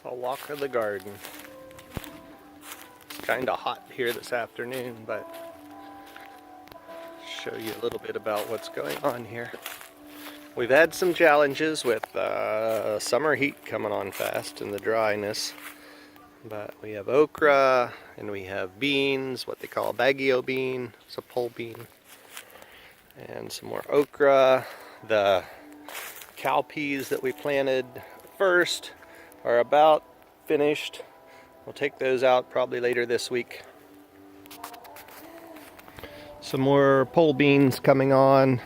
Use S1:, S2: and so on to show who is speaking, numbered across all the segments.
S1: A walk of the garden. It's kind of hot here this afternoon, but show you a little bit about what's going on here. We've had some challenges with summer heat coming on fast and the dryness, but we have okra and we have beans, what they call a baguio bean. It's a pole bean, and some more okra. The cowpeas that we planted first are about finished. We'll take those out probably later this week. Some more pole beans coming on.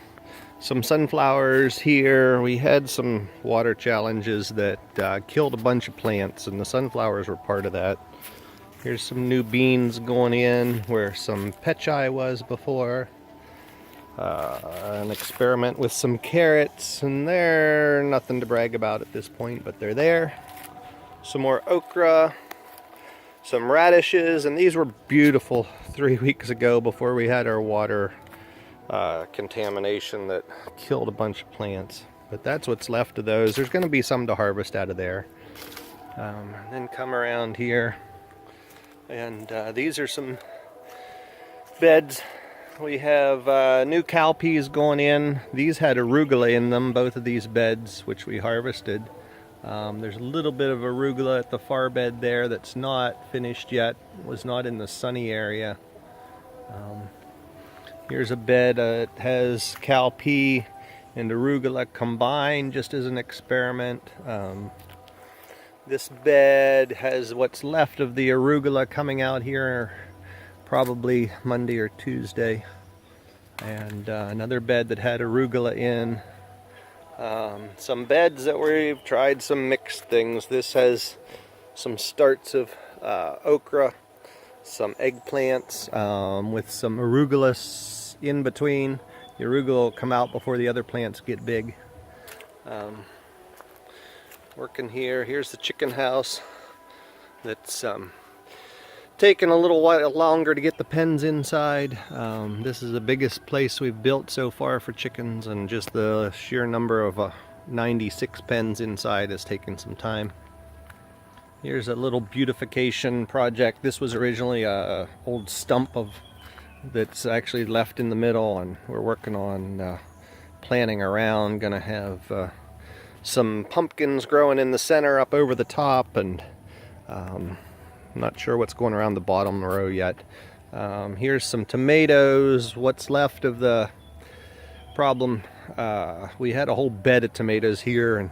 S1: Some sunflowers here. We had some water challenges that killed a bunch of plants, and the sunflowers were part of that. Here's some new beans going in where some pechay was before. An experiment with some carrots, and they're nothing to brag about at this point, but they're there. Some more okra, some radishes, and these were beautiful 3 weeks ago before we had our water contamination that killed a bunch of plants. But that's what's left of those. There's going to be some to harvest out of there. Then come around here, and these are some beds. We have new cowpeas going in. These had arugula in them, both of these beds, which we harvested. There's a little bit of arugula at the far bed there that's not finished yet, was not in the sunny area. Here's a bed that has cowpea and arugula combined, just as an experiment. This bed has what's left of the arugula coming out here probably Monday or Tuesday, and another bed that had arugula in. Some beds that we've tried some mixed things. This has some starts of okra, some eggplants with some arugula in between. The arugula will come out before the other plants get big. Working here. Here's the chicken house that's taken a little while longer to get the pens inside. This is the biggest place we've built so far for chickens, and just the sheer number of 96 pens inside has taken some time. Here's a little beautification project. This was originally a old stump that's actually left in the middle, and we're working on planting around. Gonna have some pumpkins growing in the center up over the top, and I'm not sure what's going around the bottom row yet. Here's some tomatoes, what's left of the problem. We had a whole bed of tomatoes here and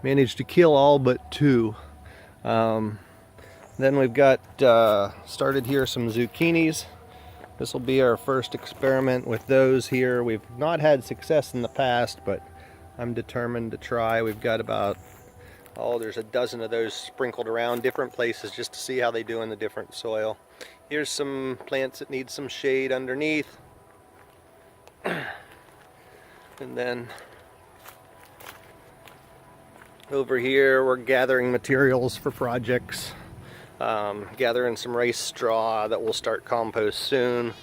S1: managed to kill all but two. Then we've got started here some zucchinis. This will be our first experiment with those here. We've not had success in the past, but I'm determined to try. We've got about there's a dozen of those sprinkled around different places just to see how they do in the different soil. Here's some plants that need some shade underneath. And then over here we're gathering materials for projects. Gathering some rice straw that will start compost soon.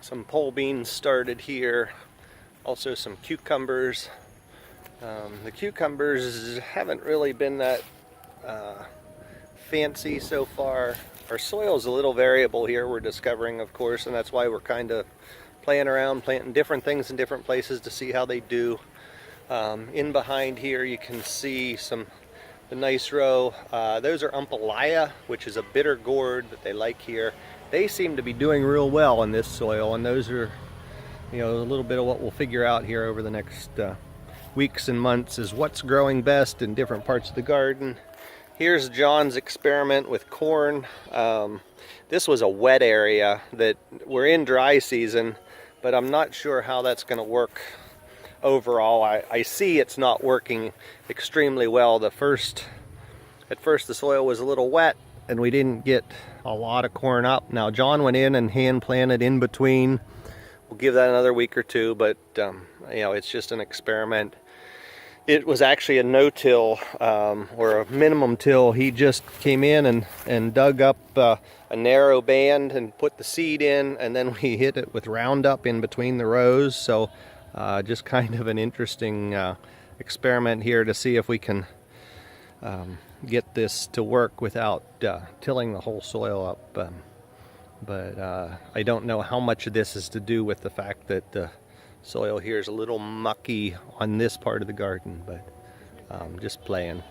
S1: Some pole beans started here. Also some cucumbers. The cucumbers haven't really been that fancy so far. Our soil is a little variable here, we're discovering, of course, and that's why we're kind of playing around, planting different things in different places to see how they do. In behind here you can see the nice row. Those are umpalaya, which is a bitter gourd that they like here. They seem to be doing real well in this soil, and those are, a little bit of what we'll figure out here over the next weeks and months is what's growing best in different parts of the garden. Here's John's experiment with corn. This was a wet area that we're in dry season, but I'm not sure how that's going to work overall. I see it's not working extremely well. At first the soil was a little wet and we didn't get a lot of corn up. Now John went in and hand planted in between. We'll give that another week or two, but it's just an experiment. It was actually a no-till or a minimum till. He just came in and dug up a narrow band and put the seed in, and then we hit it with Roundup in between the rows. So just kind of an interesting experiment here to see if we can get this to work without tilling the whole soil up. But I don't know how much of this is to do with the fact that the soil here is a little mucky on this part of the garden, but just playing.